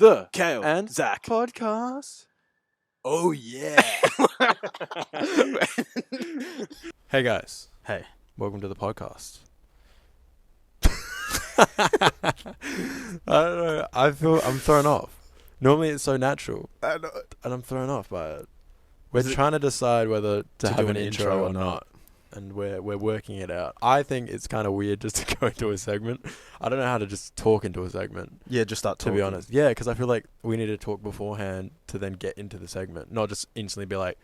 The Cale and Zack podcast. Oh yeah. Hey guys, Hey. welcome to the podcast. I don't know. I feel I'm thrown off. Normally it's so natural, I know. and I'm thrown off by it. We're Is it trying to decide whether to have do an an intro or not, and we're working it out. I think it's kind of weird just to go into a segment. I don't know how to just talk into a segment. Yeah, just start To talking. be honest, yeah, because I feel like we need to talk beforehand to then get into the segment, not just instantly be like,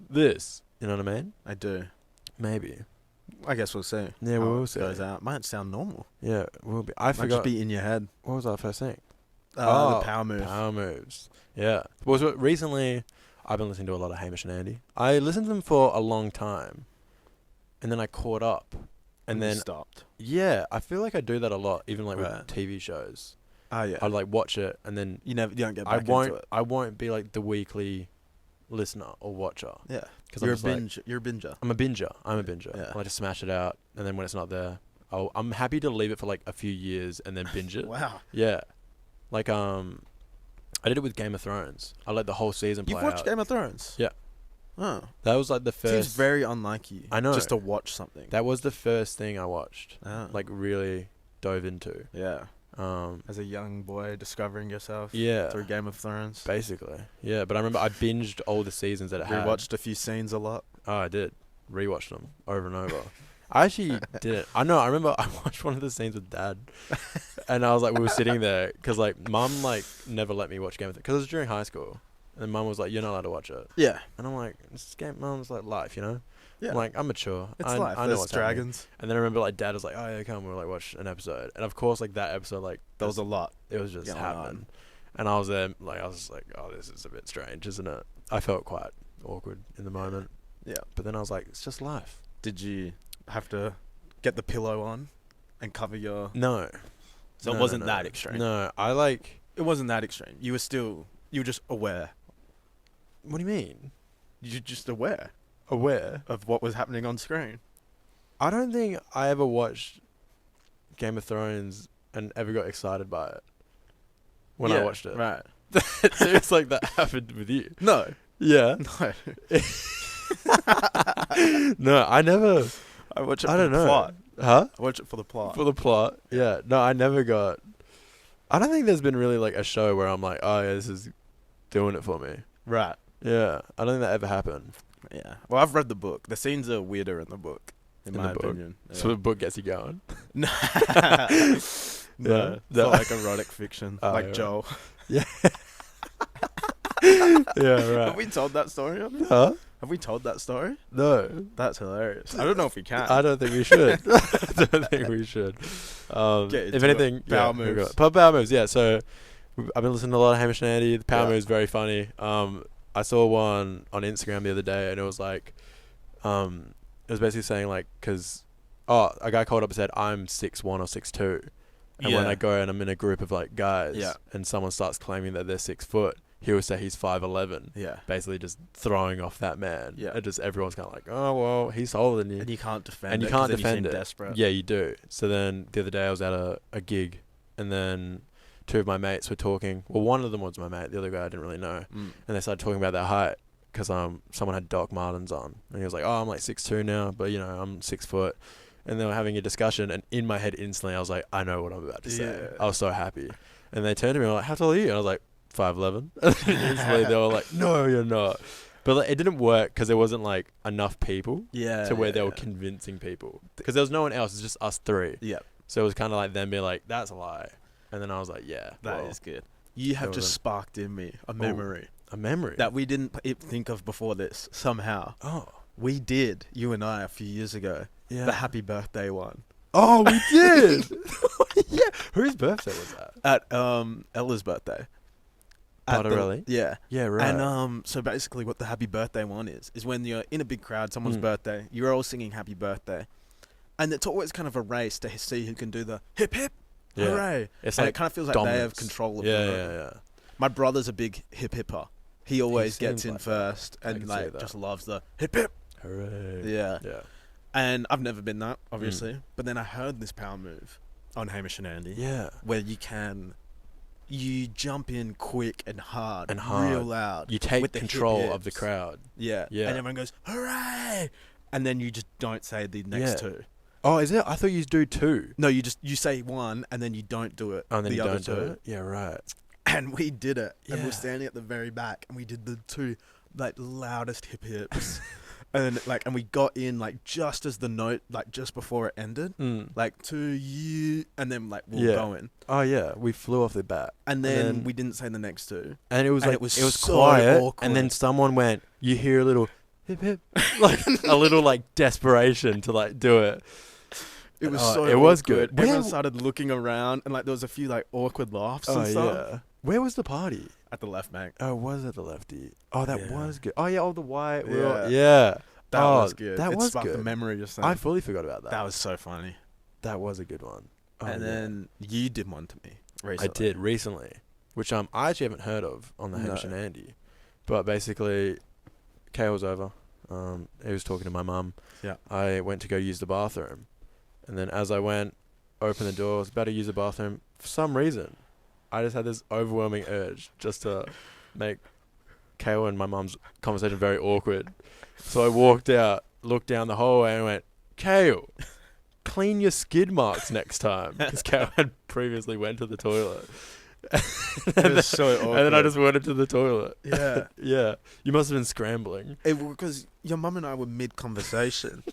this. You know what I mean? I do. Maybe. I guess we'll see. Yeah, we how will it see. goes out. Might sound normal. Yeah, we'll be. I Might forgot. just be in your head. What was our first thing? The power move. Power moves. Yeah. Recently, I've been listening to a lot of Hamish and Andy. I listened to them for a long time, and then I caught up, and you then stopped. yeah, I feel like I do that a lot, even like Right. with TV shows. Oh yeah. I like watch it, and then You don't get I back won't. into it. I won't be like the weekly listener or watcher. Yeah. Because You're a binger. I'm a binger. I'm a binger. Yeah. I just smash it out, and then when it's not there, I'm happy to leave it for like a few years and then binge it. Wow. Yeah, like I did it with Game of Thrones. I let the whole season play You've watched out. Game of Thrones? Yeah. Oh. That was like the first. Seems very unlike you. I know. Just to watch something. That was the first thing I watched. Oh. Like really dove into. Yeah. Um, As a young boy discovering yourself. yeah. Through Game of Thrones. Basically, yeah. But I remember I binged all the seasons that it had. Rewatched a few scenes a lot. Oh, I did. Rewatched them over and over. I actually didn't. I know. I remember I watched one of the scenes with Dad, and I was like, we were sitting there because like Mum like never let me watch Game of Thrones because it was during high school, and Mum was like, you're not allowed to watch it, Yeah. and I'm like, this game, Mum's like life, you know. Yeah. I'm like, I'm mature. It's I life. know There's what's happening. dragons. And then I remember like Dad was like, oh yeah, come, we'll like watch an episode, and of course like that episode like There was a lot. it was just going happening, on. and I was there like I was just like, oh, this is a bit strange, isn't it? I felt quite awkward in the moment. Yeah. But then I was like, it's just life. Did you have to get the pillow on and cover your... No. So No, it wasn't no. that extreme. No, I like... It wasn't that extreme. You were just aware. What do you mean? You're just aware Aware? of what was happening on screen. I don't think I ever watched Game of Thrones and ever got excited by it when I Yeah, watched it. Right. So it's like that happened with you. No. Yeah. No. No, I never... I watch it I for don't the know. plot. Huh? I watch it for the plot. For the plot? Yeah. No, I never got... I don't think there's been really like a show where I'm like, oh yeah, this is doing it for me. Right. Yeah. I don't think that ever happened. Yeah. Well, I've read the book. The scenes are weirder in the book, in In my the book? opinion. So the book gets you going. No. Yeah. It's No. not like erotic fiction, Oh, like yeah. Joel. Yeah. Yeah, right. Have we told that story on this? Huh? Have we told that story? No. That's hilarious. I don't know if we can. I don't think we should. I don't think we should. Get If into anything, it. Power yeah, moves. Power moves, yeah. So I've been listening to a lot of Hamish and Andy. The power Yeah. moves very funny. I saw one on Instagram the other day, and it was like, it was basically saying like, because a guy called up and said I'm 6'1" or 6'2", and when Yeah. I go and I'm in a group of like guys, Yeah. and someone starts claiming that they're 6 foot, he will say he's 5'11". Yeah. Basically just throwing off that man. Yeah. And just everyone's kind of like, oh, well, he's taller than you. And you can't defend And it. you can't 'cause then defend you it. seem desperate. Yeah, you do. So then the other day I was at a gig, and then two of my mates were talking. Well, one of them was my mate. The other guy I didn't really know. Mm. And they started talking about their height because someone had Doc Martens on. And he was like, oh, I'm like 6'2" now, but, you know, I'm 6 foot. And they were having a discussion, and in my head instantly I was like, I know what I'm about to say. Yeah. I was so happy. And they turned to me and were like, how tall are you? And I was like, 5'11". And instantly they were like, no, you're not. But like, it didn't work because there wasn't like enough people Yeah. to where they were yeah. convincing people. Because there was no one else. It's just us three. Yeah. So it was kind of like them being like, that's a lie. And then I was like, yeah. That is well, good. You have there just was sparked in me a memory a memory. that we didn't think of before this somehow. Oh. We did, you and I, a few years ago. Yeah. The happy birthday one. Oh, we did. Yeah. Whose birthday was that? At Ella's birthday. At the- Potterelli? Yeah. Yeah, right. And so basically what the happy birthday one is when you're in a big crowd, someone's birthday, you're all singing happy birthday. And it's always kind of a race to see who can do the hip hip, Yeah. hooray. It's And like it kind of feels like they have dominance. control of Yeah, the yeah, room. yeah. My brother's a big hip hipper. He always gets seems in like first I and can see like that. just loves the hip hip. Hooray. Yeah. Yeah. And I've never been that, obviously. But then I heard this power move on Hamish and Andy Yeah. where you can you jump in quick and hard, And hard. real loud. You take with the hip control of the hips. crowd. Yeah. Yeah. And everyone goes, hooray! And then you just don't say the next Yeah. two. Oh, is it? I thought you do 2. No, you say one and then you don't do it. Oh, and then the you other don't do two. it? Yeah, right. And we did it. And Yeah. we're standing at the very back and we did the 2 like loudest hip hips. And like, and we got in like just as the note, like just before it ended, like to you, and then like we were going. Oh yeah, we flew off the bat, and then we didn't say the next 2, and it was and like it was so quiet, awkward. and then someone went. You hear a little hip hip, like a little like desperation to like do it. It was it was good. Everyone started looking around, and like there was a few like awkward laughs and stuff. Yeah. Where was the party? At the left bank. Oh, was it the lefty? Oh, that Yeah. was good. Oh yeah, all the white. Yeah. That was good. That was sparked good. the memory just then. I fully forgot about that. That was so funny. That was a good one. Oh, and then you did one to me recently. I did recently, which I actually haven't heard of on the Hamish and Andy, but basically, Cale was over. He was talking to my mum. Yeah. I went to go use the bathroom, and then as I went, opened the door, was about to use the bathroom. For some reason, I just had this overwhelming urge just to make Cale and my mum's conversation very awkward. So I walked out, looked down the hallway, and went, Cale, clean your skid marks next time. Because Cale had previously went to the toilet. It was so awkward. And then I just went into the toilet. Yeah. Yeah. You must have been scrambling. Because your mum and I were mid-conversation,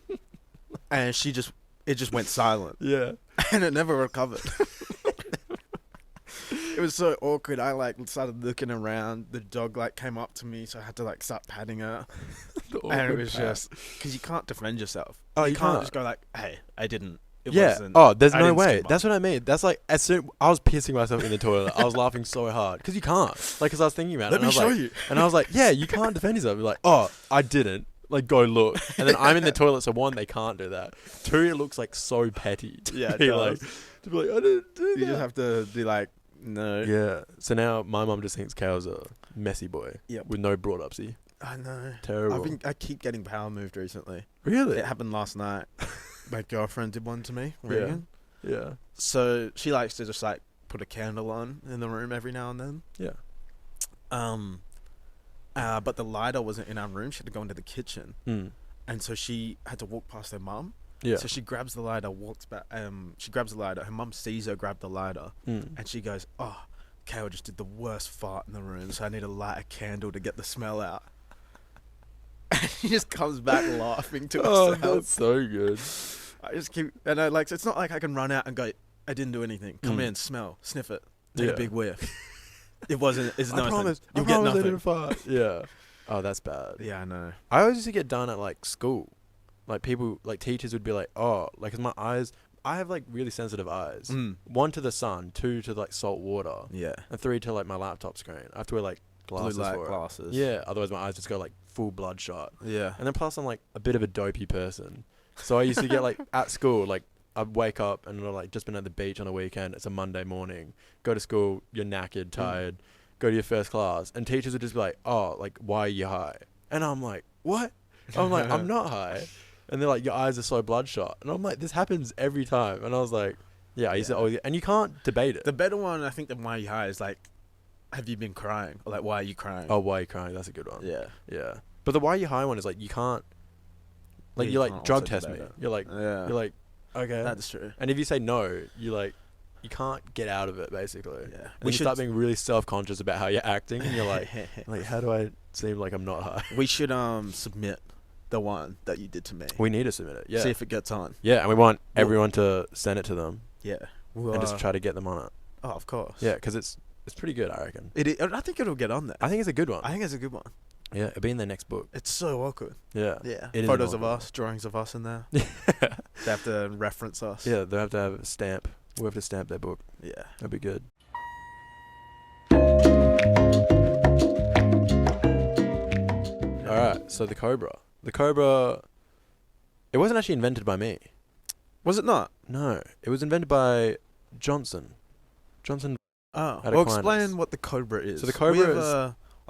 and it just went silent. Yeah. And it never recovered. It was so awkward. I like started looking around. The dog like came up to me, so I had to like start patting her. And it was just because you can't defend yourself. Oh, you you can't can't. just go like, "Hey, I didn't." It Yeah. wasn't, Oh, there's I no didn't way. skip That's what I mean. That's like as soon I was pissing myself in the toilet. I was laughing so hard because you can't. Like, because I was thinking about it. Let me show like, you. And I was like, yeah, you can't defend yourself. You're like, oh, I didn't. Like, go look. And then I'm in the toilet, so 1, they can't do that. 2, it looks like so petty. Yeah, it be does. like, to be like, I didn't do that. You just have to be like, no. Yeah. So now my mum just thinks Cale's a messy boy. Yep. With no brought upsy. I know. Terrible. I keep getting power moved recently. Really? It happened last night. My girlfriend did one to me. Regan. Yeah. So she likes to just like put a candle on in the room every now and then. Yeah. But the lighter wasn't in our room. She had to go into the kitchen, and so she had to walk past her mum. Yeah. So she grabs the lighter, walks back. She grabs the lighter. Her mum sees her grab the lighter, and she goes, "Oh, Cale just did the worst fart in the room, so I need to light a candle to get the smell out." And she just comes back laughing to Oh, herself. that's so good. I just keep, and I like. It's not like I can run out and go, "I didn't do anything." Come in, smell, sniff it, take a big whiff. It wasn't. It's I nothing. promise. You'll I get promise I nothing. didn't fart. Yeah. Oh, that's bad. Yeah, I know. I always used to get done at like school. Like people, like teachers would be like, oh, like 'cause my eyes, I have like really sensitive eyes. 1 to the sun, 2 to like salt water, Yeah. and 3 to like my laptop screen. I have to wear like glasses Blue light for glasses. it. Yeah, otherwise my eyes just go like full bloodshot. Yeah. And then plus I'm like a bit of a dopey person. So I used to get like at school, like I'd wake up and I'd like just been at the beach on a weekend. It's a Monday morning. Go to school, you're knackered, tired. Go to your first class, and teachers would just be like, "Oh, like why are you high?" And I'm like, "What?" I'm like, "I'm not high." And they're like, "Your eyes are so bloodshot." And I'm like, "This happens every time." And I was like, "Yeah, I used to always," and you can't debate it. The better one, I think, than why are you high is like, have you been crying? Or like, why are you crying? Oh, why are you crying? That's a good one. Yeah. Yeah. But the why are you high one is like you can't, like Yeah, you you like can't drug also test me. debate it. You're like, Yeah. you're like, okay. That's true. And if you say no, you like, you can't get out of it basically. Yeah. And We you should start being really self-conscious about how you're acting, and you're like, how do I seem like I'm not high? we should submit the one that you did to me. We need to submit it. Yeah. See if it gets on. Yeah, and we want everyone to send it to them Yeah. and just try to get them on it. Oh, of course. Yeah, because it's pretty good, I reckon. I think it'll get on there. I think it's a good one. I think it's a good one. Yeah, it'll be in their next book. It's so awkward. Yeah. Yeah. It is Photos of awkward. us, drawings of us in there. Yeah. They have to reference us. Yeah, they'll have to have a stamp. We'll have to stamp their book. Yeah. That'd be good. Alright, so the Cobra. The Cobra, it wasn't actually invented by me. Was it not? No, it was invented by Johnson. Oh. At Well, Aquinas. explain what the Cobra is. So the Cobra we have is-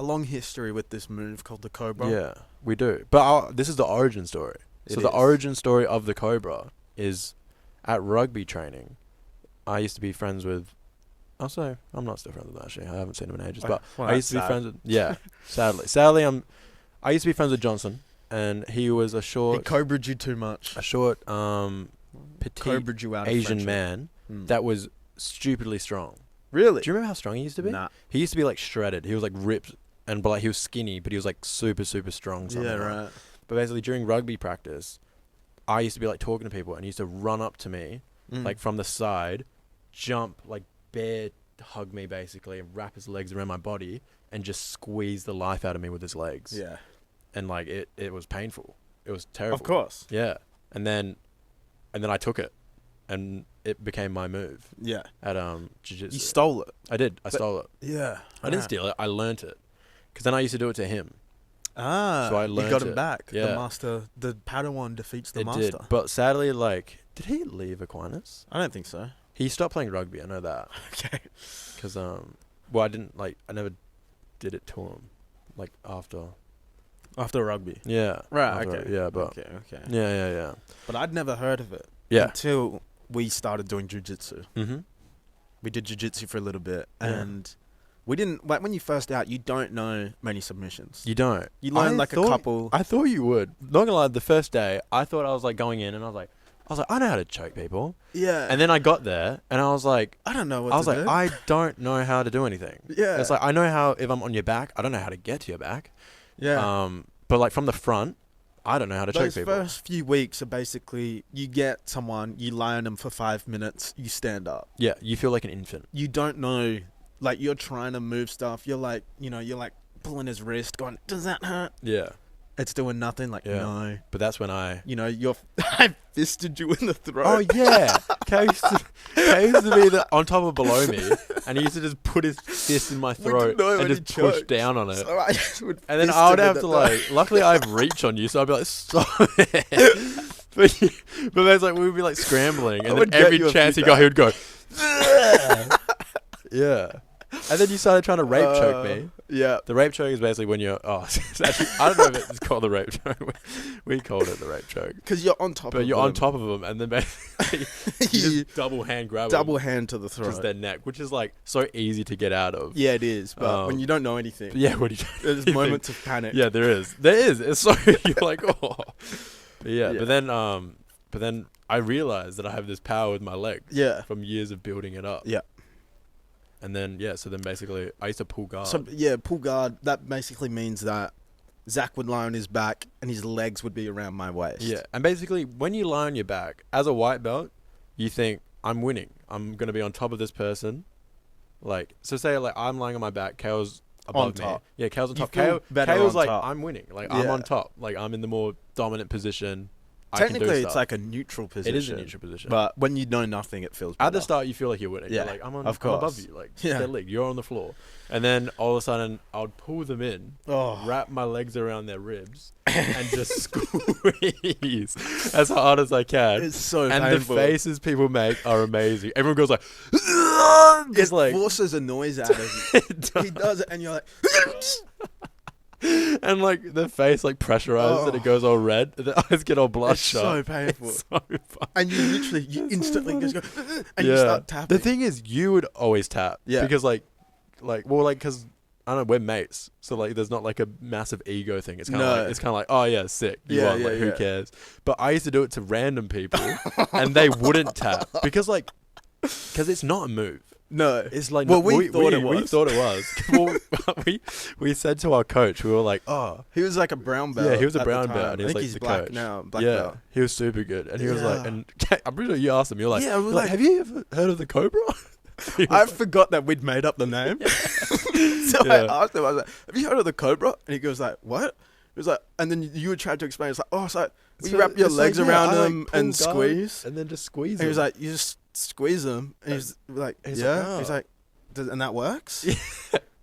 a long history with this move called the Cobra. Yeah, we do. But this is the origin story. It So the is. origin story of the Cobra is at rugby training. I used to be friends with I'll say I'm not still friends with him, actually. I haven't seen him in ages. Oh, But well, I used to be friends with... Yeah, sadly. I used to be friends with Johnson, and he was a He short... cobra'd you too much. petite Cobra'd you out of Asian friendship. man that was stupidly strong. Really? Do you remember how strong he used to be? Nah. He used to be like shredded. He was like ripped, but like he was skinny, but he was like super, super strong somehow. Yeah, right. But basically during rugby practice, I used to be like talking to people, and he used to run up to me, like from the side, jump, like bear hug me basically, and wrap his legs around my body, and just squeeze the life out of me with his legs. Yeah. And like it was painful. It was terrible. Of course. Yeah. And then I took it, and it became my move. Yeah. At jiu-jitsu. You stole it. I did. I stole it. Yeah. I didn't steal it. I learnt it. Because then I used to do it to him. Ah. So I you learnt got him it. Yeah. Yeah. The master, the Padawan defeats the It master. did. But sadly, like, did he leave Aquinas? I don't think so. He stopped playing rugby. I know that. Okay. Because well, I never did it to him, like after. After rugby. Yeah. Right. After, Okay. Yeah, but. Okay. Yeah. But I'd never heard of it. Yeah. Until we started doing jiu-jitsu. Mm-hmm. We did jiu-jitsu for a little bit, Yeah. and we didn't, like, when you first out, you don't know many submissions. You don't. You learn like a couple. I thought you would. Not gonna lie, the first day, I thought I was like going in, and I was like, I know how to choke people. Yeah. And then I got there, and I was like, I don't know what I was to like, do. I don't know how to do anything. Yeah. It's like, I know how, if I'm on your back, I don't know how to get to your back. Yeah. But like from the front, I don't know how to choke Those people. first few weeks are basically, you get someone, you lie on them for 5 minutes, you stand up. Yeah, you feel like an infant. You don't know, like, you're trying to move stuff. You're like, you're like pulling his wrist, going, does that hurt? Yeah. It's doing nothing. Like, Yeah. no. But that's when I... I fisted you in the throat. Oh, yeah. Kale used to be on top of below me, and he used to just put his fist in my throat and just push down on it. So I just would And then fist I would him have in to, the like... Luckily, I have reach on you, so I'd be like, stop it. But there's like, we would be, like, scrambling, I and would then get every you a chance few he got, he would go... Yeah. And then you started trying to rape choke me. Yeah. The rape choke is basically when you're... Oh, it's actually, I don't know if it's called the rape choke. We called it the rape choke. Because you're on top of But them. you're on top of them, and then basically you just double hand grab them. Double hand to the throat. Just their neck, which is like so easy to get out of. Yeah, it is. But when you don't know anything, Yeah, what do you... there's moments of panic. Yeah, there is. It's so... You're like, oh. But yeah, Yeah. but then I realized that I have this power with my leg. Yeah. From years of building it up. Yeah. And then, so then basically, I used to pull guard. So, pull guard, that basically means that Zach would lie on his back and his legs would be around my waist. Yeah, and basically, when you lie on your back, as a white belt, you think, I'm winning. I'm going to be on top of this person. Like, so say, like, I'm lying on my back, Kale's above On me. top. Yeah, Kale's on You top. feel better Kale's on like, top. I'm winning. Like, I'm Yeah. on top. Like, I'm in the more dominant position. I can do Technically, it's stuff. like a neutral position. It is a neutral position. But when you know nothing, it feels better. At the start, you feel like you're winning. Yeah, You're like, I'm of above course. you. Like, Yeah. their leg. You're on the floor. And then, all of a sudden, I would pull them in, Oh. wrap my legs around their ribs, and just squeeze as hard as I can. It's so And painful. the faces people make are amazing. Everyone goes like, It just like, forces a noise out of you. He does it and you're like... and like the face like pressurizes and it goes all red. And the eyes get all bloodshot. so painful. It's so fun. And you instantly just go... And Yeah. you start tapping. The thing is, you would always tap. Yeah. Because because I don't know, we're mates, so like there's not like a massive ego thing. It's kind of No. like, it's kind of like, oh yeah, sick. You Yeah, won. Like, yeah, who yeah. cares? But I used to do it to random people, and they wouldn't tap because it's not a move. No. It's like, Well, we thought it We was. thought it was. Well, we said to our coach, we were like, oh. He was like a brown belt. Yeah, he was a at the brown time. belt, and he I was think like he's the black coach. now. Black Yeah, belt. he was super good, and he was like, Yeah. and I'm pretty sure you asked him. You're like, Yeah, I was you're like- have you ever heard of the Cobra? He was I like, forgot that we'd made up the name. So Yeah. I asked him, I was like, have you heard of the Cobra? And he goes like, what? He was like, and then you would try to explain. It's like, oh, so you wrap your it's like, legs yeah, around I, like, them pull and guard squeeze. and then just squeeze. And he was them. like, you just squeeze them. And he's like, He's yeah. like, oh. He's like, and that works? Yeah,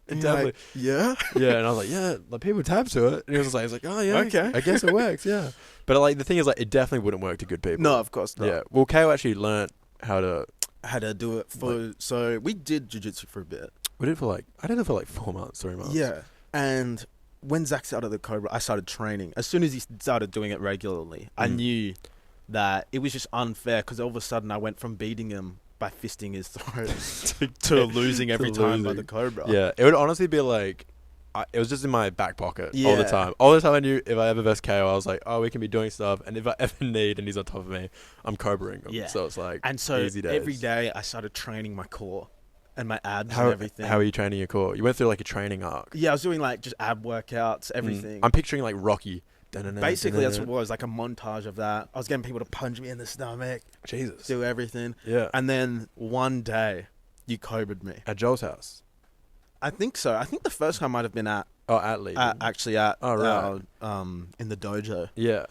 And you're definitely. like, yeah. Yeah, and I was like, yeah, like people tap to it. And he was like, oh yeah, Okay. I guess it works. Yeah, but like the thing is, like, it definitely wouldn't work to good people. No, of course not. Yeah. Well, Kale actually learnt how to. Had to do it for, so we did jiu-jitsu for a bit. I did it for like 4 months, 3 months. Yeah. And when Zach started the Cobra, I started training. As soon as he started doing it regularly, I knew that it was just unfair because all of a sudden I went from beating him by fisting his throat to losing every time by the cobra. Yeah, it would honestly be like, it was just in my back pocket all the Yeah. time. All the time I knew if I ever vest KO, I was like, oh, we can be doing stuff. And if I ever need and he's on top of me, I'm cobraing him. Yeah. So it's like, And so easy days. every day I started training my core and my abs How, and everything. how are you training your core? You went through like a training arc. Yeah, I was doing like just ab workouts, everything. I'm picturing like Rocky. Basically, that's what it was, like a montage of that. I was getting people to punch me in the stomach, Jesus. do everything. Yeah. And then one day, you cobraed me. At Joel's house. I think so. I think the first time might have been at Lee. actually at Oh, right. in the dojo. Yeah.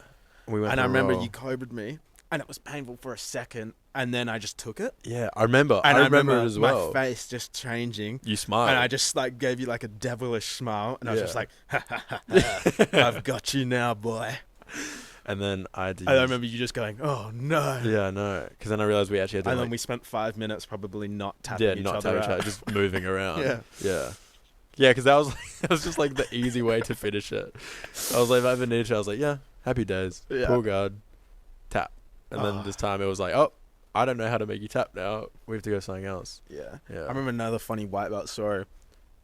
We went And for I a remember roll. you cobraed me, and it was painful for a second, and then I just took it. Yeah, I remember. And I remember it as my well. face just changing. You smiled. And I just like gave you like a devilish smile, and I was Yeah. just like, ha, ha, ha, ha, I've got you now, boy. And then I had to And I remember you just going, oh no. Yeah, no. Because then I realized we actually had to And like, then we spent 5 minutes probably not tapping each other out. just moving around. Yeah. Yeah. Yeah, because that was that was just like the easy way to finish it. I was like, if I ever needed to, I was like, yeah, happy days. Yeah. Pull guard. Tap. And then this time it was like, oh, I don't know how to make you tap now. We have to go something else. Yeah. Yeah. I remember another funny white belt story.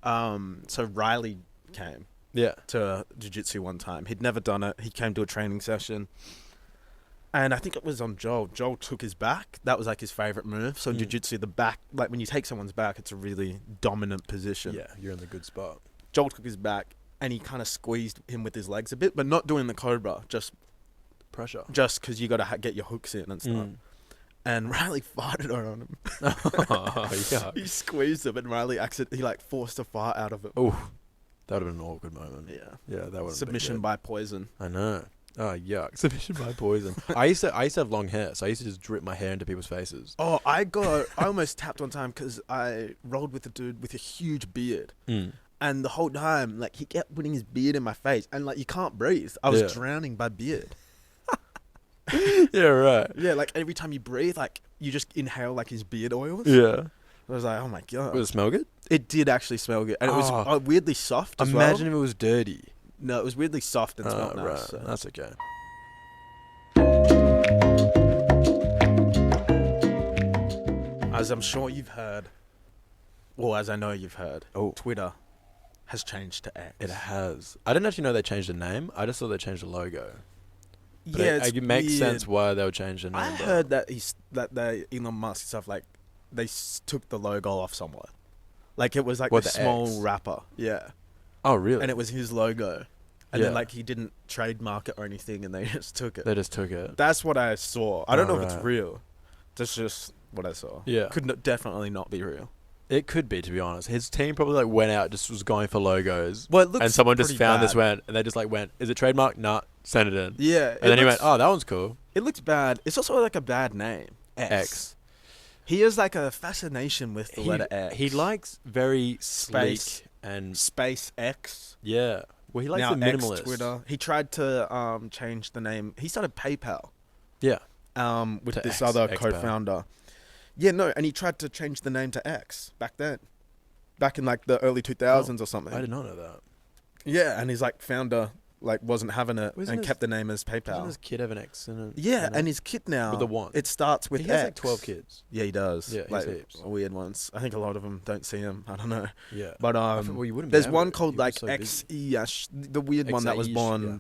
So Riley came Yeah. to jiu-jitsu one time. He'd never done it. He came to a training session. And I think it was on Joel. Joel took his back. That was like his favorite move. So in jiu-jitsu, the back, like when you take someone's back, it's a really dominant position. Yeah, you're in the good spot. Joel took his back and he kind of squeezed him with his legs a bit, but not doing the cobra, just Pressure. because you got to get your hooks in and stuff. And Riley farted on him. Oh, yeah. He squeezed him, and Riley he like forced a fart out of it. Oh, that would have been an awkward moment. Yeah. Yeah, that would Submission by poison. I know. Oh, yuck. Submission by poison. I used to have long hair, so I used to just drip my hair into people's faces. Oh, I almost tapped one time because I rolled with a dude with a huge beard. And the whole time, like, he kept putting his beard in my face, and like, you can't breathe. I was drowning by beard. Yeah, right. Yeah, like every time you breathe, like you just inhale like his beard oils. Yeah. I was like, oh my god. Does it smell good? It did actually smell good, and it was weirdly soft as Imagine well. if it was dirty. No, it was weirdly soft and smelled nice. Right. So. That's okay. As I'm sure you've heard, or as I know you've heard, Twitter has changed to X. It has. I didn't actually know they changed the name. I just thought they changed the logo. But Yeah, it makes weird. sense why they would change the name. I heard that Elon Musk stuff, like they took the logo off somewhere. Like it was like a the small X? wrapper. Yeah. Oh, really? And it was his logo. And Yeah. then like he didn't trademark it or anything, and they just took it. They just took it. That's what I saw. I don't know if right. it's real. That's just what I saw. Yeah. Definitely not be real. It could be, to be honest. His team probably like went out, just was going for logos. Well, it looks and someone just pretty found this bad. and they just like went, is it trademark? Nah, send it in. Yeah. And then he went, oh, that one's cool. It looks bad. It's also like a bad name. X. He has like a fascination with the letter X. He likes very Space. sleek and Space X. yeah. Well, he likes Now the minimalist. X Twitter. He tried to change the name. He started PayPal. Yeah. With To this X, other XPAL. co-founder. Yeah, no, and he tried to change the name to X back then. Back in like the early 2000s or something. I did not know that. Yeah, and his like founder like wasn't having it and kept the name as Doesn't PayPal. his kid have an X in it? Yeah, and his kid now With the one. It starts with he has X. like 12 kids. Yeah, he does. Yeah, he like has heaps. weird ones. I think a lot of them don't see him. I don't know. Yeah. But well, you wouldn't be there's able one to. called You'd be like so busy. XE, the weird one that was XAE, born yeah.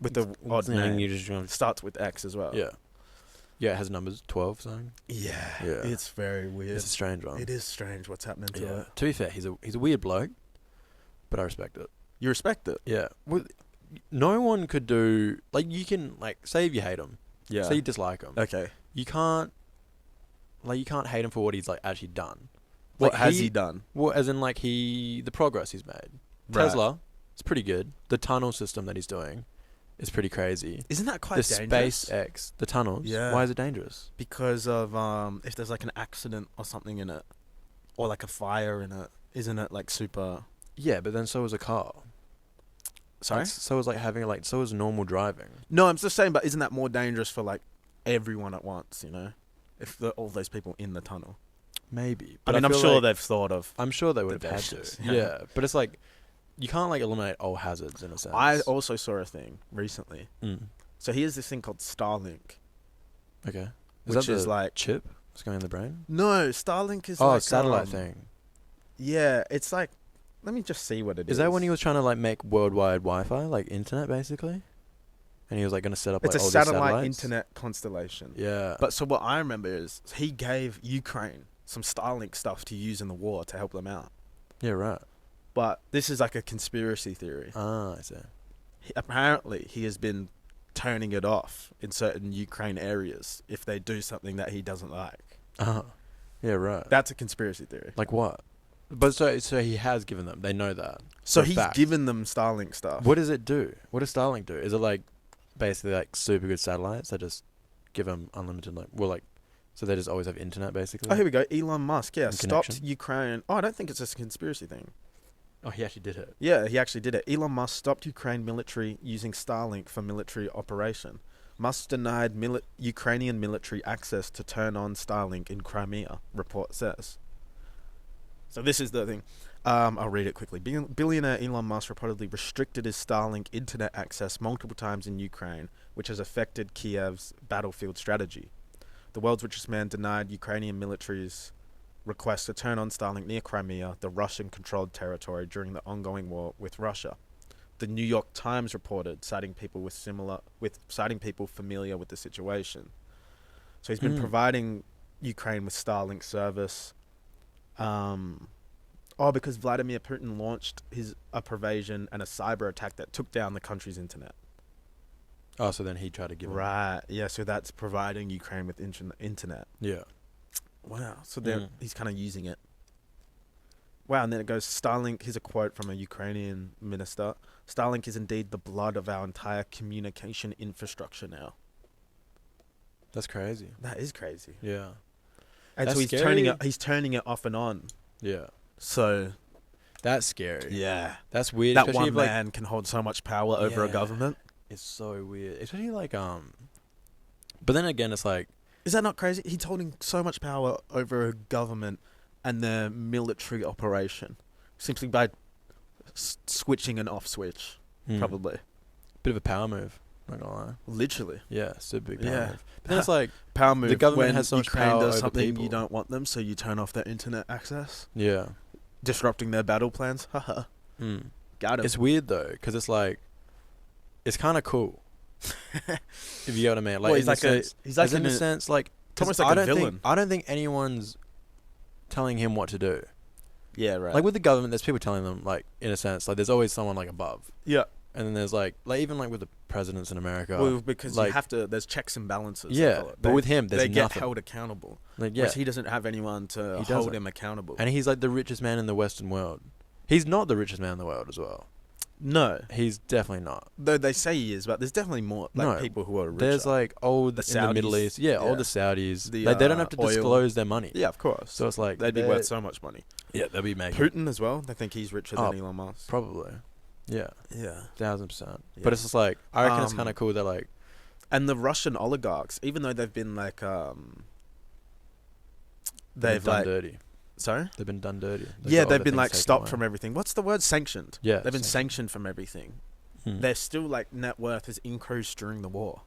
with the odd name. Starts with X as well. Yeah. Yeah, it has numbers 12 something. Yeah. Yeah. It's very weird. It's a strange one. It is strange what's happening to Yeah. it. To be fair, he's a weird bloke, but I respect it. You respect it. Yeah. Well, no one could do like you can like say if you hate him. Yeah. Say you dislike him. Okay. You can't hate him for what he's like actually done. What Like, has he done? Well, as in like the progress he's made. Right. Tesla, it's pretty good. The tunnel system that he's doing is pretty crazy. Isn't that quite The dangerous? SpaceX, the tunnels. Yeah. Why is it dangerous? Because of if there's like an accident or something in it, or like a fire in it, isn't it like super? Yeah, but then so is a car. Sorry. Like, so is like having so is normal driving. No, I'm just saying, but isn't that more dangerous for like everyone at once? You know, if all those people in the tunnel. Maybe. I mean, I'm feel sure like- they've thought of. I'm sure they would the have had to. vicious, Yeah. yeah. But it's like you can't like eliminate all hazards in a sense. I also saw a thing recently. Mm. So here's this thing called Starlink, Okay. which that is the like chip What's going in the brain? No, Starlink is Oh, satellite thing. thing. Yeah, it's like, let me just see what it is. Is that when he was trying to like make worldwide Wi-Fi, like internet, basically? And he was like going to set up It's like a all satellite these satellites? internet constellation. Yeah. But so what I remember is he gave Ukraine some Starlink stuff to use in the war to help them out. Yeah, right. But this is like a conspiracy theory. Ah, I see. Apparently, he has been turning it off in certain Ukraine areas if they do something that he doesn't like. Yeah, right. That's a conspiracy theory. Like what? But so he has given them. They know that. So for a he's fact. given them Starlink stuff. What does it do? What does Starlink do? Is it like basically like super good satellites that just give them unlimited so they just always have internet basically? Oh, here we go. Elon Musk, And stopped connection. Ukraine. Oh, I don't think it's a conspiracy thing. Oh, he actually did it. Yeah, he actually did it. Elon Musk stopped Ukraine military using Starlink for military operation. Musk denied Ukrainian military access to turn on Starlink in Crimea, report says. So this is the thing. I'll read it quickly. Billionaire Elon Musk reportedly restricted his Starlink internet access multiple times in Ukraine, which has affected Kiev's battlefield strategy. The world's richest man denied Ukrainian military's request to turn on Starlink near Crimea, the Russian-controlled territory, during the ongoing war with Russia. The New York Times reported, citing people familiar with the situation. So he's been providing Ukraine with Starlink service. Because Vladimir Putin launched a pervasion and a cyber attack that took down the country's internet. Oh, so then he tried to give them. Right. Yeah. So that's providing Ukraine with internet. Yeah. Wow. So he's kind of using it. Wow. And then it goes, Starlink, here's a quote from a Ukrainian minister. Starlink is indeed the blood of our entire communication infrastructure now. That's crazy. That is crazy. Yeah. And That's so he's turning it off and on. Yeah. So That's scary. yeah. That's weird. That especially one if, man can hold so much power over a Yeah. government. It's so weird. Especially like But then again, it's like. Is that not crazy? He's holding so much power over a government and their military operation simply by switching an off switch, probably. Bit of a power move. Not gonna lie. Literally. Yeah, super big power Yeah. move. But then it's like Power move. the government when has so much Ukraine power does over something people. you don't want them, so you turn off their internet access, yeah. disrupting their battle plans. Haha. Got him. It's weird though, because it's like, it's kind of cool. If you get what I mean. Like, Well, he's in like the sense, he's like in the a- sense, like, it's almost 'cause like I a don't villain. think I don't think anyone's telling him what to do. Yeah, right. Like with the government, there's people telling them, like, in a sense, like there's always someone like above, yeah. and then there's like even like with the presidents in America. Well, because you like- have to. There's checks and balances. they Yeah, call it. but with him, there's they get nothing. held accountable. Like, yeah, Whereas he doesn't have anyone to He hold doesn't. him accountable. and he's like the richest man in the Western world. He's not the richest man in the world as well. No, He's definitely not. though they say he is, but there's definitely more No, people who are richer. There's like all The in the Middle Saudis. East, yeah, all Yeah. the Saudis. The, Like, they don't have to oil. disclose their money. Yeah, of course. So it's like they'd be they're- worth so much money. Yeah, they'll be making Putin as well. They think he's richer Oh, than Elon Musk. probably. Yeah, Yeah. 1000%. Yeah. But it's just like I reckon it's Um, kind of cool that like And the Russian oligarchs, even though they've been like, they've done like, dirty. sorry. They've been done dirty. Yeah, got all they've their been things like taken stopped away. from everything. What's the word? Sanctioned. Yeah, They've been sanctioned from everything. Hmm. They're still like net worth has increased during the war.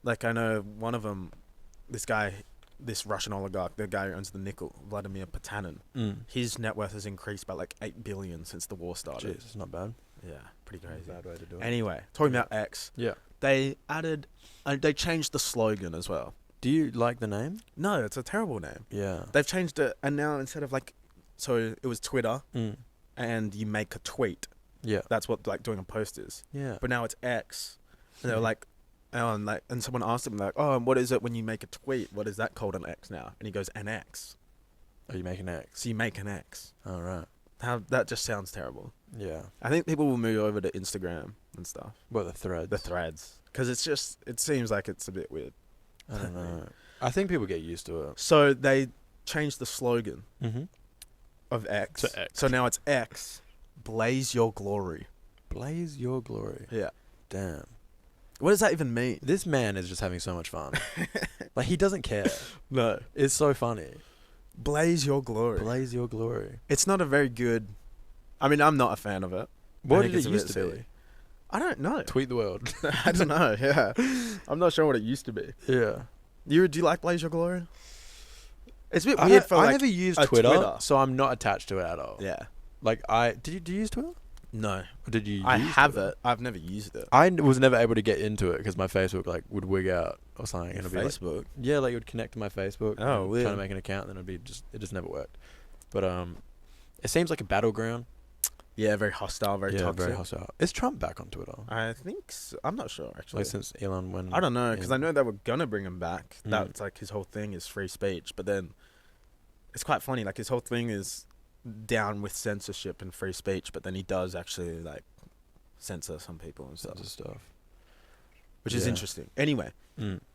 Like I know one of them, this Russian oligarch, the guy who owns the nickel, Vladimir Potanin, his net worth has increased by like 8 billion since the war started. Jeez, it's not bad. Yeah, pretty crazy. Bad way to do it. Anyway, talking about X, Yeah. they changed the slogan as well. Do you like the name? No, it's a terrible name. Yeah. They've changed it, and now instead of like, so it was Twitter, Mm. and you make a tweet. Yeah. That's what like doing a post is. Yeah. But now it's X, and they're like, and someone asked him like, oh, and what is it when you make a tweet? What is that called on X now? And he goes, an X. Are you making X? So you make an X. All right. How that just sounds terrible. Yeah. I think people will move over to Instagram and stuff, What, the threads? the threads, because it seems like it's a bit weird. I don't know. I think people get used to it. So they changed the slogan Mm-hmm. of X. To X. So now it's X, blaze your glory. Blaze your glory. Yeah. Damn. What does that even mean? This man is just having so much fun. Like, he doesn't care. No. It's so funny. Blaze your glory. Blaze your glory. It's not a very good. I mean, I'm not a fan of it. What I think did it's it a used bit to be? silly. I don't know. Tweet the world. I don't know. Yeah, I'm not sure what it used to be. Yeah. Do you like Blaze Your Glory? It's a bit weird for like I never used a Twitter, so I'm not attached to it at all. Yeah. Like do you use Twitter? No. Or did you? I use have Twitter? it. I've never used it. Was never able to get into it because my Facebook like would wig out or something. And it'd be like, Facebook. yeah, like it would connect to my Facebook. Oh, and weird. Trying to make an account, then it just never worked. But it seems like a battleground. Yeah, very hostile, very toxic. Very hostile. Is Trump back on Twitter? I think so. I'm not sure actually. Like since Elon went. I don't know because I know they were gonna bring him back. Mm. That's like his whole thing is free speech, but then it's quite funny. Like his whole thing is down with censorship and free speech, but then he does actually like censor some people and stuff, which is interesting. Anyway,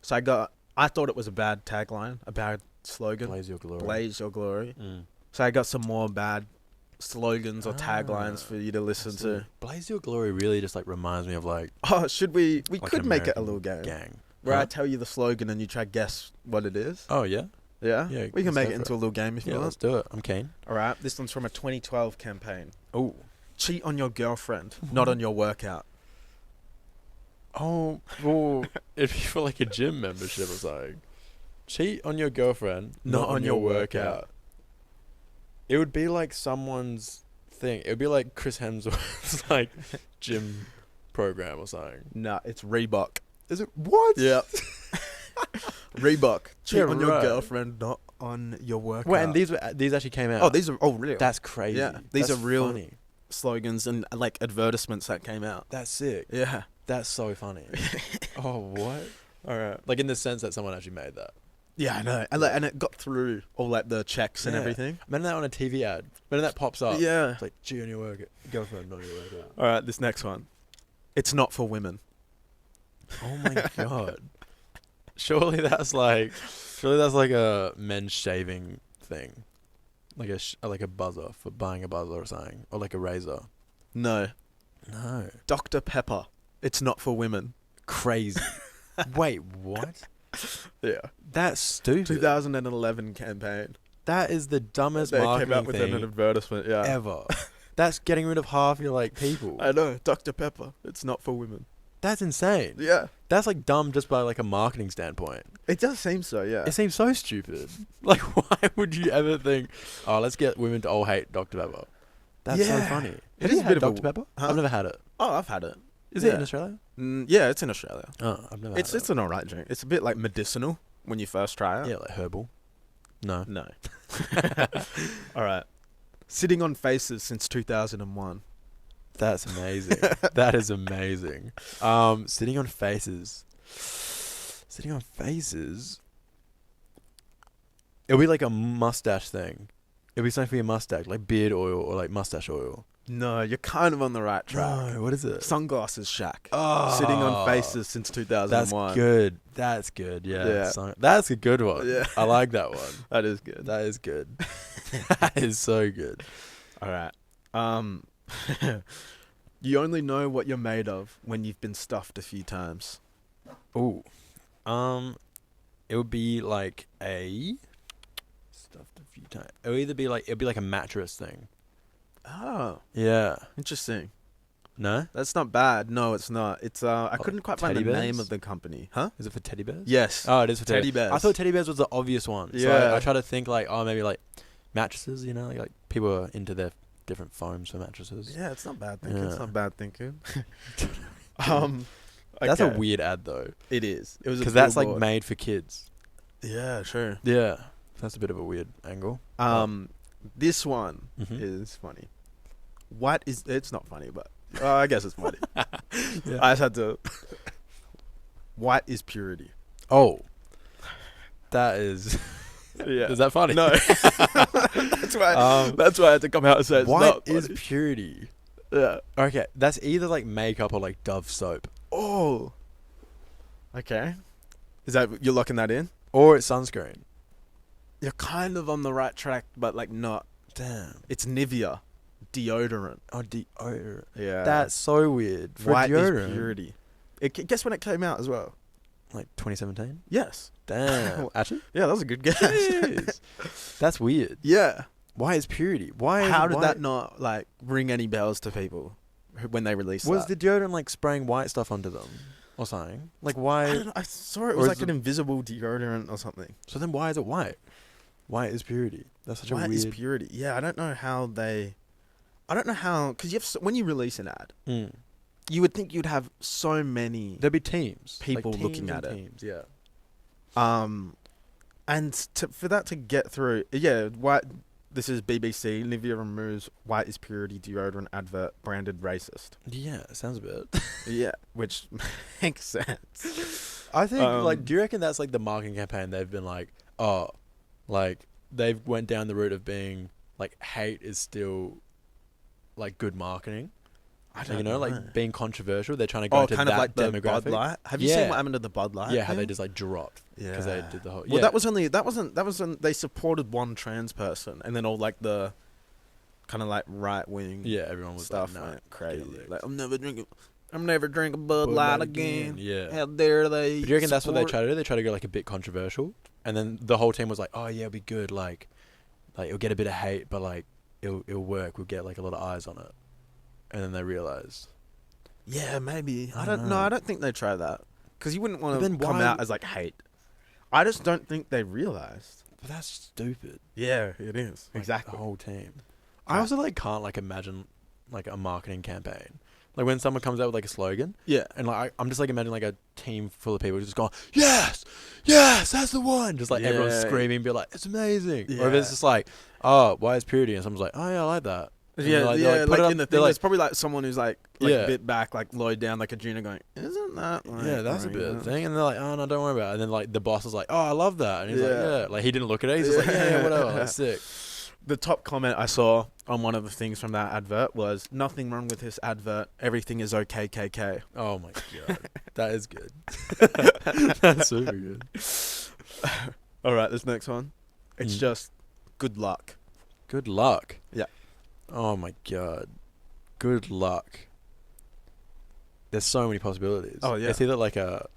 so I thought it was a bad tagline, a bad slogan. Blaze your glory. Blaze your glory. Mm. So I got some more bad slogans or taglines for you to listen to. Blaze your glory really just like reminds me of like. Oh, should we? We like could make it a American little game. Gang. Where Huh? I tell you the slogan and you try to guess what it is. Oh yeah. Yeah? Yeah, We can let's make go it for into a little game if you Yeah, want. let's do it. I'm keen. Alright, this one's from a 2012 campaign. Oh. Cheat on your girlfriend, not on your workout. Oh, well, it'd be for like a gym membership or something. Cheat on your girlfriend, not on your workout. It would be like someone's thing. It would be like Chris Hemsworth's like gym program or something. Nah, it's Reebok. Is it what? Yep. Reebok. Cheat Yeah, on your right. girlfriend, not on your workout. Wait, and these actually came out. Oh, these are real. That's crazy. Yeah, these That's are real funny. slogans and like advertisements that came out. That's sick. Yeah. That's so funny. Oh, what? All right. Like in the sense that someone actually made that. Yeah, I know. And it got through all like the checks and Yeah. everything. Imagine that on a TV ad. Imagine that pops up. Yeah. It's like, cheat on your girlfriend, not your workout. All right, this next one. It's not for women. Oh my god. Surely that's like a men's shaving thing, like a buzzer for buying a buzzer or something, or like a razor. No. No. Dr. Pepper. It's not for women. Crazy. Wait, what? Yeah. That's stupid. 2011 campaign. That is the dumbest They marketing came out with thing an advertisement, yeah. ever. That's getting rid of half your like people. I know. Dr. Pepper. It's not for women. That's insane. Yeah. That's like dumb just by like a marketing standpoint. It does seem so, yeah. It seems so stupid. Like, why would you ever think, oh, let's get women to all hate Dr. Pepper? That's so Yeah. funny. It Have is you a had bit of a- Dr. Pepper? Huh? I've never had it. Oh, I've had it. Is Yeah. it in Australia? Yeah, it's in Australia. Oh, I've never It's had it. an alright drink. It's a bit like medicinal when you first try it. Yeah, like herbal. No. No. Alright. Sitting on faces since 2001. That's amazing. That is amazing. Sitting on faces. Sitting on faces. It'll be like a mustache thing. It'll be something for your mustache, like beard oil or like mustache oil. No, you're kind of on the right track. No, what is it? Sunglasses Shack. Oh, Sitting on faces since 2001. That's good. That's good. Yeah. Yeah. That's a good one. Yeah. I like that one. That is good. That is good. That is so good. Alright. You only know what you're made of when you've been stuffed a few times. Ooh. It would be like a stuffed a few times. It'd be like a mattress thing. Oh, Yeah. interesting. No? That's not bad. No, it's not. It's I couldn't quite find the teddy name bears? of the company. Huh? Is it for teddy bears? Yes. Oh, it is for Teddy teddy bears. I thought teddy bears was the obvious one. So Yeah. I try to think like, oh, maybe like mattresses, you know, like people are into their different foams for mattresses. Yeah, it's not bad thinking. It's Yeah. not bad thinking. That's a okay. weird ad though. It is. It was Because that's like made for kids. Yeah, sure. Yeah. That's a bit of a weird angle. This one Mhm. is funny. What is? It's not funny, but I guess it's funny. Yeah. I just had to. What is purity? Oh. That is... Yeah. Is that funny? No. That's why. That's why I had to come out and say it's What not is funny. purity? Yeah. Okay, that's either like makeup or like Dove soap. Oh. Okay. Is that you're locking that in? Or it's sunscreen. You're kind of on the right track, but like not. Damn. It's Nivea deodorant. Oh, deodorant. Yeah. That's so weird. For White deodorant. is purity. Guess when it came out as well. Like 2017? Yes. Damn. Actually? Yeah, that was a good guess. Jeez. That's weird. Yeah. Why is purity? Why? How did that not like ring any bells to people when they released Was that? the deodorant like spraying white stuff onto them or something? Like I why? don't know. I saw it or was is like it- an invisible deodorant or something. So then why is it white? Why is purity? That's such a Why weird. is purity? Yeah, I don't know how, because when you release an ad, you would think you'd have so many There'd be teams. people like, looking teams at and it. Teams, yeah. And for that to get through, yeah, why this is BBC. Nivea removes white is purity deodorant advert branded racist. Yeah, it sounds a bit. Yeah, which makes sense. I think, do you reckon that's like the marketing campaign? They've been like, oh, like they've went down the route of being like hate is still like good marketing. I don't know. Like being controversial. They're trying to go into kind that of like the demographic. Bud Light. Have you seen what happened to the Bud Light? Yeah, how thing? they just like dropped because they did the whole. Well, that wasn't. They supported one trans person, and then all like the kind of like right wing. Yeah, everyone was stuff like, went crazy. licked. Like I'm never drinking Bud Light again. Yeah. How dare they? But do you reckon that's what they try to do? They try to go like a bit controversial, and then the whole team was like, "Oh yeah, it'll be good. Like it'll get a bit of hate, but like it'll work. We'll get like a lot of eyes on it." And then they realized. Yeah, maybe. I I don't don't know. know. I don't think they try that because you wouldn't want But to then come why- out as like hate. I just don't think they realized. But that's stupid. Yeah, it is Like, exactly. the whole team. I also like can't like imagine like a marketing campaign. Like when someone comes out with like a slogan, Yeah, and like I'm just like imagining like a team full of people just going, yes, that's the one. Just like everyone Yeah. screaming, be like, it's amazing. Or if Yeah. it's just like, oh, why is purity? And someone's like, oh yeah, I like that. And yeah, they're like, yeah. they're Like, put it in the up- thing, they're there's probably like someone who's like Yeah. a bit back, like low down, like a junior, going, "Isn't that like yeah, that's a right, bit yeah?" thing. And they're like, oh no, don't worry about it. And then like the boss is like, oh, I love that. And he's like, Yeah. yeah. Like he didn't look at it. He's just like, yeah, whatever. That's sick. The top comment I saw on one of the things from that advert was, "Nothing wrong with this advert. Everything is okay, KK." Oh my god, that is good. That's super good. All right, this next one. It's just good luck. Good luck. Yeah. Oh my god. Good luck. There's so many possibilities. Oh, yeah. It's either like a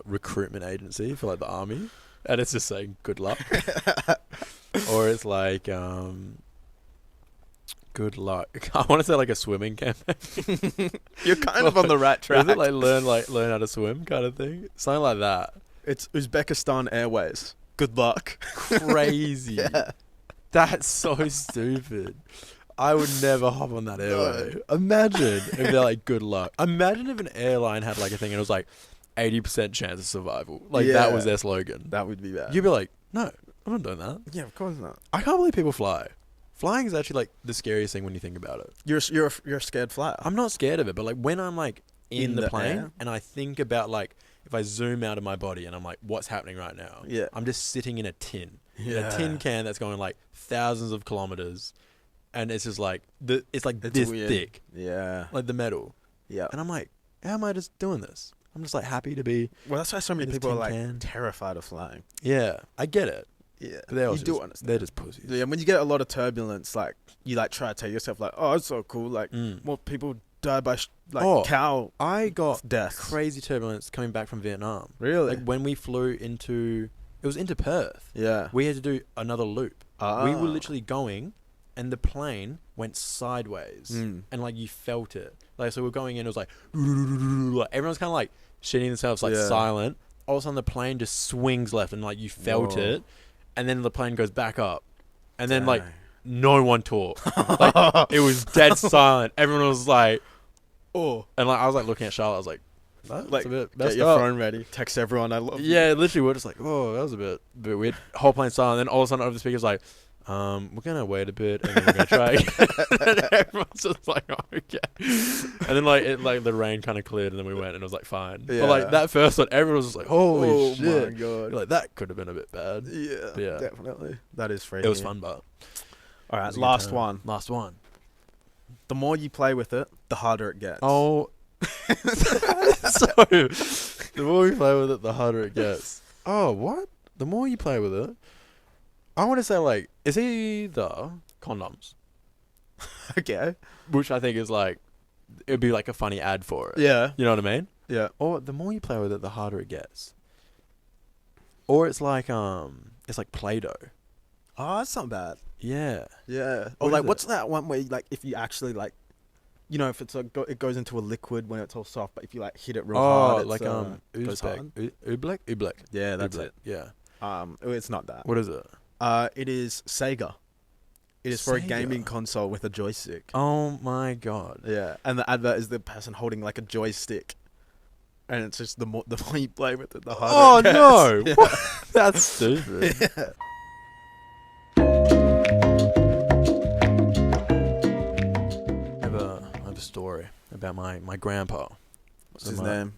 recruitment agency for like the army, and it's just saying good luck, or it's like good luck. I want to say like a swimming campaign. You're kind of on the right track. Is it like learn how to swim kind of thing? Something like that. It's Uzbekistan Airways. Good luck. Crazy. Yeah. That's so stupid. I would never hop on that airway. Imagine if they're like, good luck. Imagine if an airline had like a thing and it was like 80% chance of survival. Like that was their slogan. That would be bad. You'd be like, no, I'm not doing that. Yeah, of course not. I can't believe people fly. Flying is actually like the scariest thing when you think about it. You're a scared flyer. I'm not scared of it, but like when I'm like in the plane air? and I think about like if I zoom out of my body and I'm like, what's happening right now? Yeah. I'm just sitting in a tin. In Yeah. a tin can that's going like thousands of kilometers, and it's just like it's like It's this weird. thick, Yeah. like the metal. Yeah. And I'm like, how am I just doing this? I'm just like happy to be. Well, that's why so many This people are tin like can. terrified of flying. Yeah, I get it. Yeah. But they're You also do just, understand. They're just pussies. Yeah, when you get a lot of turbulence, like you like try to tell yourself like, oh, it's so cool. Like more people die by cow I got deaths. crazy turbulence coming back from Vietnam. Really? Like when we flew into Perth. Yeah. We had to do another loop. Ah. We were literally going, and the plane went sideways, Mm. and like you felt it. Like so, we're going in. It was like, like everyone's kind of like shitting themselves, like Yeah. silent. All of a sudden, the plane just swings left, and like you felt Whoa. it, and then the plane goes back up, and then like Dang. no one talked. Like it was dead silent. Everyone was like, Oh. and like I was like looking at Charlotte. I was like, that's Like, a bit get messed your up. phone ready. Text everyone I love you. Yeah, literally, we're just like, oh, that was a bit weird. Whole plane silent. And then all of a sudden, over the speaker's like, we're gonna wait a bit, and then we're gonna try again. And everyone's just like, oh, okay. And then like the rain kind of cleared, and then we went, and it was like fine. Yeah. But like that first one, everyone was just like, holy Oh shit! my god. You're like that could have been a bit bad. Yeah. Yeah. Definitely. That is free. It was fun, but All it right, was a good last time. one. Last one. The more you play with it, the harder it gets. Oh, so the more we play with it, the harder it gets. Oh, what? The more you play with it, I want to say like it's either condoms, Okay. which I think is like it'd be like a funny ad for it. Yeah. You know what I mean? Yeah. Or the more you play with it, the harder it gets. Or it's like Play-Doh. Oh, that's not bad. Yeah. Yeah. What Or like, is it? what's that one where you, like if you actually like, you know, if it's it goes into a liquid when it's all soft, but if you like hit it real hard, Oh, like goes Uzbek. hard. Ublek? Ublek? Yeah, that's Ublek. it. Yeah. It's not that. What is it? It is Sega. It is for a Sega? gaming console with a joystick. Oh my god. Yeah, and the advert is the person holding like a joystick, and it's just the more you play with it, the harder it Oh gets. no! Yeah. That's stupid. Yeah. I have a story about my grandpa. What's his name?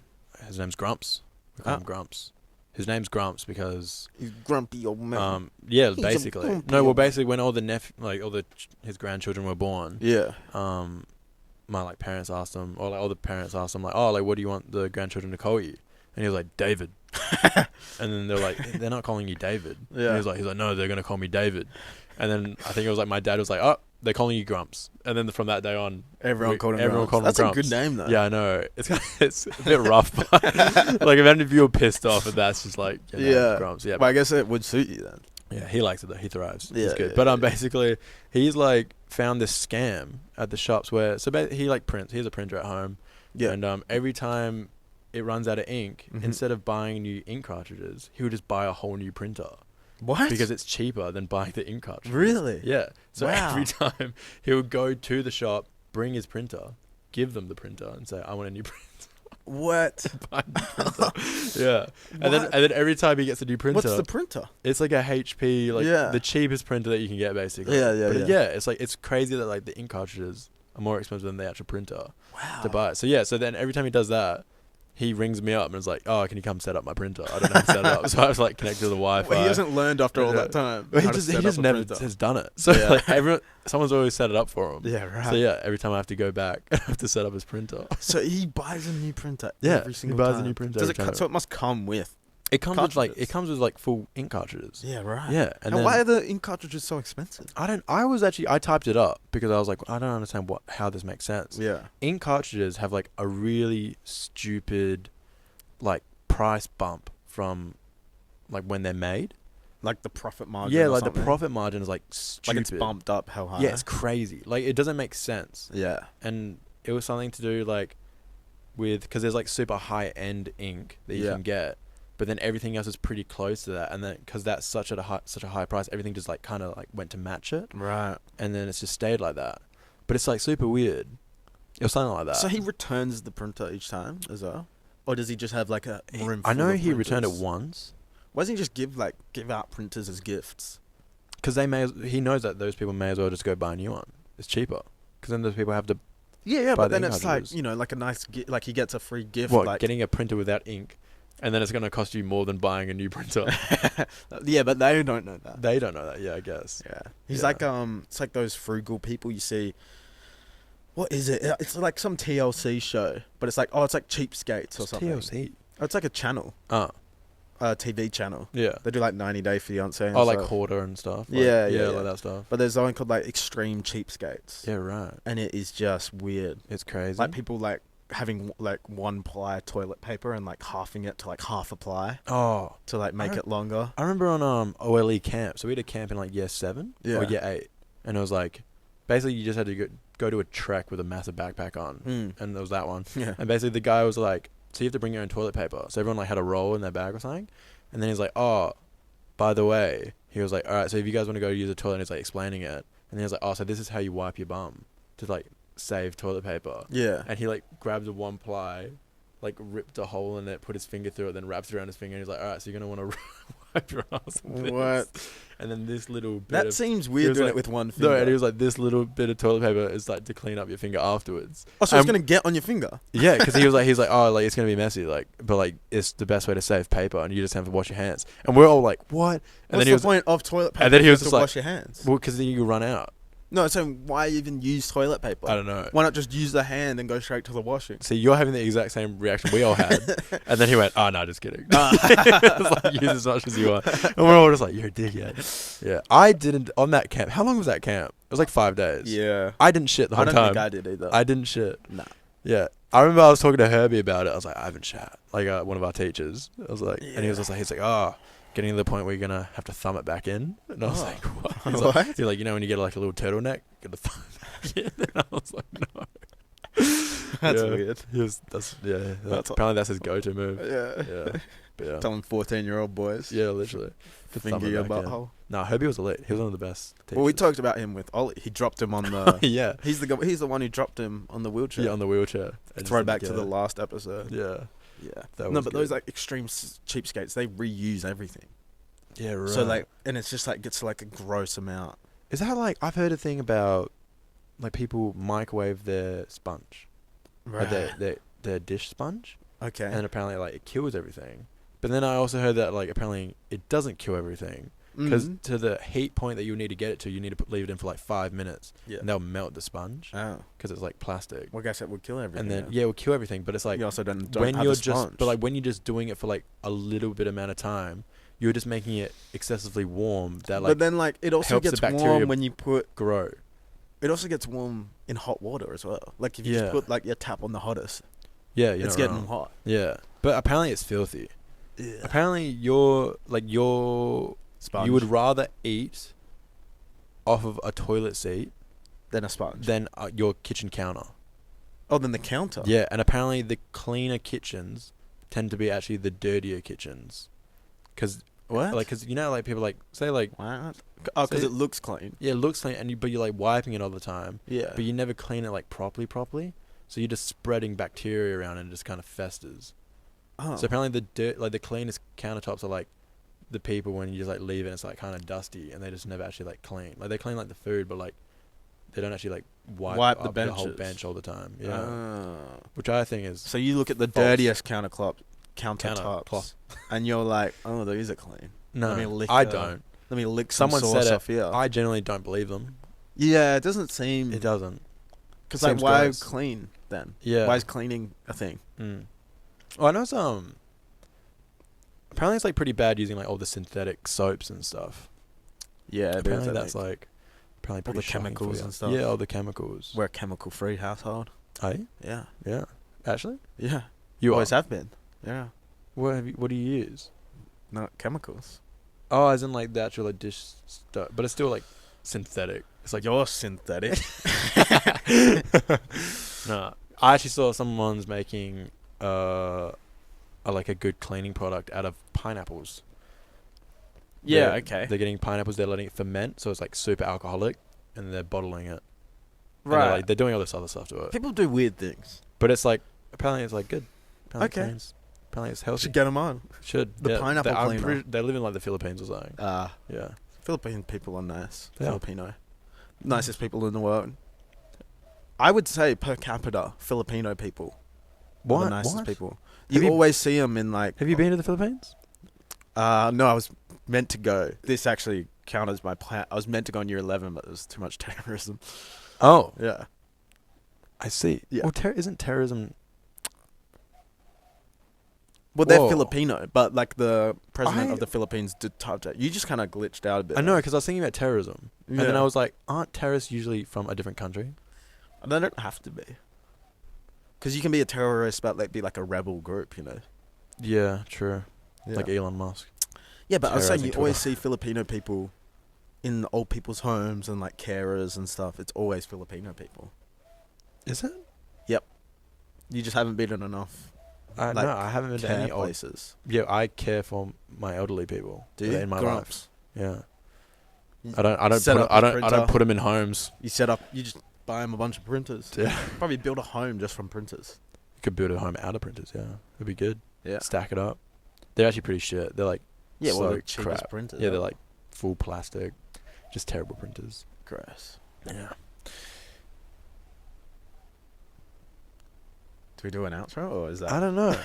His name's Grumps. We call him Grumps. His name's Grumps because He's grumpy old man. yeah, He's a basically. grumpy No, well, old man. basically when all the his grandchildren were born, Yeah. my parents asked him, or all the parents asked him, like, oh, like, what do you want the grandchildren to call you? And he was like, David. And then they're like, they're not calling you David. Yeah. And he's like, no, they're gonna call me David. And then I think it was like my dad was like, oh, they're calling you Grumps. And then from that day on, Everyone called him everyone Grumps. called him That's Grumps. a good name, though. Yeah, I know. It's a bit rough, but like imagine if you were pissed off and that's just like, Yeah. Grumps. Yeah, Well, I guess it would suit you then. yeah, he likes it though. He thrives. Yeah, He's good. yeah, But yeah. basically, he's like found this scam at the shops where he like prints. He has a printer at home. Yeah. And every time it runs out of ink, Mhm. instead of buying new ink cartridges, he would just buy a whole new printer What? because it's cheaper than buying the ink cartridges. Really? Yeah. So Wow. every time he would go to the shop, bring his printer, give them the printer, and say, "I want a new printer." What? Buy a new printer. Yeah. And then every time he gets a new printer, What's the printer? it's like a HP, like Yeah. the cheapest printer that you can get, basically. Yeah, yeah, But yeah. it's like it's crazy that like the ink cartridges are more expensive than the actual printer Wow. to buy. So yeah, so then every time he does that, he rings me up and is like, "Oh, can you come set up my printer? I don't know how to set it up." So I was like connected to the Wi-Fi. Well, he hasn't learned after all Yeah. that time. Well, he how to just set up a never printer. has done it. So Yeah. like someone's always set it up for him. Yeah, right. So yeah, every time I have to go back, I have to set up his printer. So he buys a new printer Yeah, every he single buys a time. new printer Does every it time. so it must come with. It comes Cartridges. with like full ink cartridges. Yeah, right. Yeah, and And then why are the ink cartridges so expensive? I typed it up because I was like, I don't understand how this makes sense. Yeah. Ink cartridges have like a really stupid like price bump from like when they're made. Like the profit margin. Yeah, or like the something. profit margin is like stupid. Like it's bumped up hell high. Yeah, it's crazy. Like it doesn't make sense. Yeah. And it was something to do like with because there's like super high end ink that you Yeah. can get, but then everything else is pretty close to that, and then because that's such a high price, everything just like kind of like went to match it, Right. and then it's just stayed like that. But it's like super weird. It was something like that. So he returns the printer each time as well, or does he just have like a room? I know full of he returned it printers? once Why doesn't he just give out printers as gifts? because he knows that those people may as well just go buy a new one. It's cheaper because then those people have to Yeah, Buy but the then ink it's like cartridges. like a nice like he gets a free gift. what like getting a printer without ink, and then it's going to cost you more than buying a new printer. yeah, but they don't know that. They don't know that. Yeah, I guess. Yeah, he's Yeah. like it's like those frugal people you see. What is it? It's like some TLC show, but it's like Cheapskates or something. TLC. Oh, it's like a channel, Oh, TV channel. yeah. They do like 90 Day Fiance. And Oh, like stuff. Hoarder and stuff. Yeah, yeah, like yeah. that stuff. But there's one called like Extreme Cheapskates, Yeah, right. and it is just weird. It's crazy. Like people like having like 1 ply toilet paper and like halving it to like half a ply oh, to like make I- it longer. I remember on OLE camp. So we had a camp in like year 7 Yeah. or year 8, and it was like basically you just had to go to a trek with a massive backpack on, and there was that one. Yeah. And basically the guy was like, so you have to bring your own toilet paper. So everyone like had a roll in their bag or something, and then he's like, oh, by the way, he was like, all right, so if you guys want to go use a toilet, and he's like explaining it, and then he was like, oh, so this is how you wipe your bum to like save toilet paper. Yeah. And he like grabbed a 1 ply, like ripped a hole in it, put his finger through it, then wrapped it around his finger, and he's like, all right, so you're gonna want to wipe your ass with this. What? And then this little bit That of seems he weird was doing like- it with one finger. no, and he was like, this little bit of toilet paper is like to clean up your finger afterwards. oh, so it's um, gonna get on your finger. Yeah, because he's like, oh, like it's gonna be messy, like, but like it's the best way to save paper, and you just have to wash your hands. And we're all like, what? And What's then he the was, point of toilet paper? and then he if you was have just to like- wash your hands. well, because then you run out. No, so why even use toilet paper? I don't know. Why not just use the hand and go straight to the washing? See, you're having the exact same reaction we all had, and then he went, "Oh no, just kidding." It's like, use as much as you want, and we're all just like, "You're a dickhead." Yeah, I didn't on that camp. How long was that camp? It was like 5 days. Yeah. I didn't shit the I whole don't time. think I did either. I didn't shit. Nah. Yeah, I remember I was talking to Herbie about it. I was like, "I haven't shat." Like one of our teachers. I was like, and he was just like, he's like, "Oh, getting to the point where you're gonna have to thumb it back in." And I was Oh. like, "What?" He's What? like, you know when you get like a little turtleneck, get the thumb back in. And I was like, "No." That's Yeah. weird. That's apparently that's his go-to move. Yeah. Yeah. But yeah. Telling 14-year-old boys. Yeah, literally. Finger your butthole. No, Herbie was elite. He was one of the best teachers. Well, we talked about him with Ollie. He dropped him on the. Yeah. He's the one who dropped him on the wheelchair. Yeah, on the wheelchair. Throwback to the last episode. Yeah. Yeah. That No, was but good. those like extreme cheapskates, they reuse everything. Yeah, right. So like, and it's just like gets like a gross amount. Is that like, I've heard a thing about like people microwave their sponge. Like their dish sponge. Okay. And apparently like it kills everything. But then I also heard that like apparently it doesn't kill everything. Because to the heat point that you need to get it to, you need to leave it in for like 5 minutes. Yeah. And they'll melt the sponge. Oh. Because it's like plastic. Well, I guess it would kill everything. And then, yeah, it will kill everything. But it's like, you also don't when have you're a sponge. but like when you're just doing it for like a little bit amount of time, you're just making it excessively warm. That like but then like it also helps the gets bacteria warm when you put. grow. It also gets warm in hot water as well. Like if you just put like your tap on the hottest, Yeah, it's getting hot. Yeah, but apparently it's filthy. Yeah. Apparently your Sponge. you would rather eat off of a toilet seat Then a sponge. than your kitchen counter. Oh, then the counter. Yeah, and apparently the cleaner kitchens tend to be actually the dirtier kitchens, because What? like because you know like people like say like What? Oh, because So- it looks clean. yeah it looks clean but you're like wiping it all the time, Yeah. but you never clean it like properly, so you're just spreading bacteria around and it just kind of festers. Oh. So apparently the dirt, like the cleanest countertops are like the people when you just like leave it and it's like kind of dusty and they just never actually like clean. Like they clean like the food, but like they don't actually like wipe the up the whole benches. bench all the time. Yeah, Oh. which I think is So you look at the False. dirtiest countertops, Countercloth. and you're like, oh, these are clean. no. Let me lick I a- don't. Let me lick Someone some said sauce it. off here. I generally don't believe them. Yeah, it doesn't seem. It doesn't. Because like, seems why gross. clean then? Yeah. Why is cleaning a thing? Mm. Oh, I know some. Apparently, it's like pretty bad using like all the synthetic soaps and stuff. Yeah, it is, Apparently, I that's think. like probably All pretty the shocking for chemicals you. and stuff. Yeah, all the chemicals. We're a chemical-free household. Hey, Yeah. yeah. Actually, Yeah. you Always are. have been. Yeah. What do you use? Not chemicals. Oh, as in like the actual like dish stuff, but it's still like synthetic. It's like You're synthetic. no. I actually saw someone's making like a good cleaning product out of pineapples. Yeah, They're- okay. They're getting pineapples. They're letting it ferment, so it's like super alcoholic, and they're bottling it. And Right. they're doing all this other stuff to it. People do weird things. But it's like apparently it's like good. Apparently Okay. apparently it's healthy. Should get them on. Should The pineapple cleaner. They live in like the Philippines or something. Yeah. Philippine people are nice. They are. Filipino. Nicest people in the world. I would say per capita, Filipino people are What? the nicest What? people. Have You you- always see them in like... Have you been to the Philippines? No, I was meant to go. This actually counted as my plan. I was meant to go in year 11, but there was too much terrorism. Oh, Yeah. I see. Yeah. Well, isn't terrorism? Well, they're Whoa. Filipino, but like the president I- of the Philippines did type that. You just kind of glitched out a bit. I know, because I was thinking about terrorism, and then Yeah. I was like, aren't terrorists usually from a different country? They don't have to be. Because you can be a terrorist, but like be like a rebel group, you know. Yeah, true. Yeah. Like Elon Musk. Yeah, but I was saying you terrorizing always Twitter. see Filipino people in old people's homes and like carers and stuff. It's always Filipino people. Is it? You just haven't been in enough No, I haven't been to care any old. places. Yeah, I care for my elderly people. Do you? In my Grumps. life. Yeah. You I don't set put up I your don't I don't printer. put them in homes. You set up. You just buy them a bunch of printers. Yeah. Probably build a home just from printers. You could build a home out of printers. Yeah, it'd be good. Yeah. Stack it up. They're actually pretty shit. They're like Yeah. Well, so the cheapest crap. printers. Yeah, they're like full plastic, just terrible printers. gross. Yeah. Do we do an outro or is that? I don't know.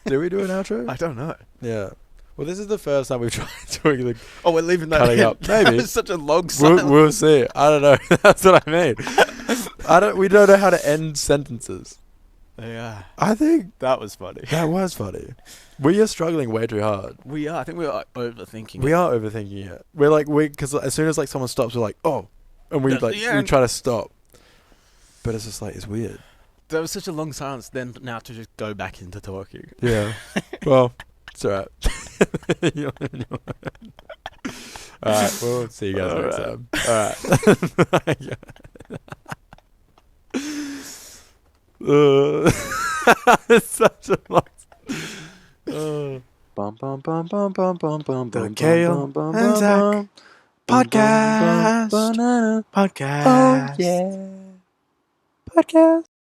Did we do an outro? I don't know. Yeah. Well, this is the first time we've tried doing the. Oh, we're leaving that Cutting in. up. Maybe. It's such a long silence. We'll see. I don't know. That's what I mean. We don't know how to end sentences. Yeah. I think That was funny. that was funny. We are struggling way too hard. We are. I think we are overthinking. We are overthinking it. We're like because as soon as like someone stops, we're like oh, and we That's like the we end. try to stop, but it's just like it's weird. There was such a long silence. Then now to just go back into talking. Yeah. Well, it's alright. Alright. We'll see you guys next time. Alright. It's such a long. Bum bum bum bum bum bum bum The bum Cale bum bum and bum Zack bum podcast. banana. Podcast. Oh yeah, podcast.